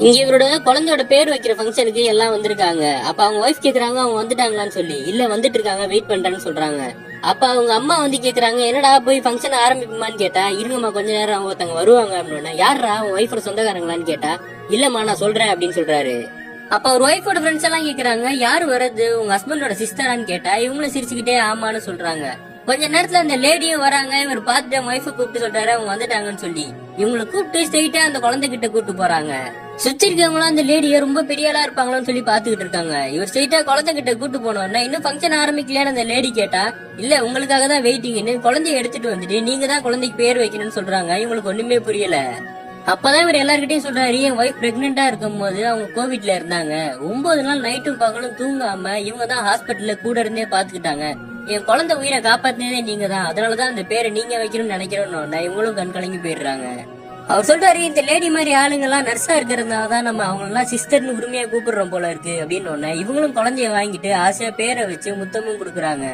இங்க இவரோட குழந்தையோட பேர் வைக்கிற ஃபங்க்ஷனுக்கு எல்லாம் வந்திருக்காங்க. அப்ப அவங்க ஒய்ஃப் கேக்குறாங்க அவங்க வந்துட்டாங்களான்னு சொல்லி. இல்ல வந்துட்டு இருக்காங்க, வெயிட் பண்றேன்னு சொல்றாங்க. அப்ப அவங்க அம்மா வந்து கேக்குறாங்க, என்னடா போய் ஃபங்க்ஷன் ஆரம்பிக்குமான்னு கேட்டா, இருங்கம்மா கொஞ்ச நேரம் அவங்க ஒருத்தங்க வருவாங்க அப்படின்னு. யாரா உன் ஒய்ஃபோட சொந்தக்காரங்களான்னு கேட்டா, இல்லம்மா நான் சொல்றேன் அப்படின்னு சொல்றாரு. அப்ப அவர் ஒய்ஃபோட ஃப்ரெண்ட்ஸ் எல்லாம் கேக்குறாங்க, யாரு வர்றது, உங்க ஹஸ்பண்டோட சிஸ்டரான்னு கேட்டா, இவங்களும் சிரிச்சுக்கிட்டே ஆமான்னு சொல்றாங்க. கொஞ்ச நேரத்துல அந்த லேடியும் வராங்க. இவர் பார்த்துட்டு ஒய்ஃபை கூப்பிட்டு சொல்றாரு அவங்க வந்துட்டாங்கன்னு சொல்லி. இவங்களை கூப்பிட்டு ஸ்ட்ரெயிட்டா அந்த குழந்தை கிட்ட கூப்பிட்டு போறாங்க. சுத்தி இருக்கவங்களும் அந்த லேடிய ரொம்ப பெரிய ஆளா இருப்பாங்களோன்னு சொல்லி பாத்துக்கிட்டு இருக்காங்க. இவர் ஸ்ட்ரெயிட்டா குழந்தை கிட்ட கூட்டு போனோம்னா இன்னும் ஃபங்க்ஷன் ஆரம்பிக்கலையான்னு அந்த லேடி கேட்டா, இல்ல உங்களுக்காக தான் வெயிட்டிங்னு குழந்தைய எடுத்துட்டு வந்துட்டு நீங்க தான் குழந்தைக்கு பேர் வைக்கணும்னு சொல்றாங்க. இவங்களுக்கு ஒண்ணுமே புரியல. அப்பதான் இவர் எல்லார்கிட்டயும் சொல்றாரு, என் ஒய்ஃப் பிரெக்னெண்டா இருக்கும் போது அவங்க கோவிட்ல இருந்தாங்க. 9 நாள் நைட்டும் பகலும் தூங்காம இவங்க தான் ஹாஸ்பிட்டல்ல கூட இருந்தே பாத்துக்கிட்டாங்க. என் குழந்தை உயிரை காப்பாத்தினதே நீங்க தான், அதனாலதான் அந்த பேரை நீங்க வைக்கணும்னு நினைக்கிறோம். இவங்களும் கண் கலங்கி போயிடுறாங்க. அவர் சொல்றாரு, இந்த லேடி மாதிரி ஆளுங்க எல்லாம் நர்ஸா இருக்கிறதுனால தான் நம்ம அவங்க எல்லாம் சிஸ்டர்னு உரிமையா கூப்பிடுறோம் போல இருக்கு அப்படின்னு. இவங்களும் குழந்தைய வாங்கிட்டு ஆசையா பேரை வச்சு முத்தமும் கொடுக்குறாங்க.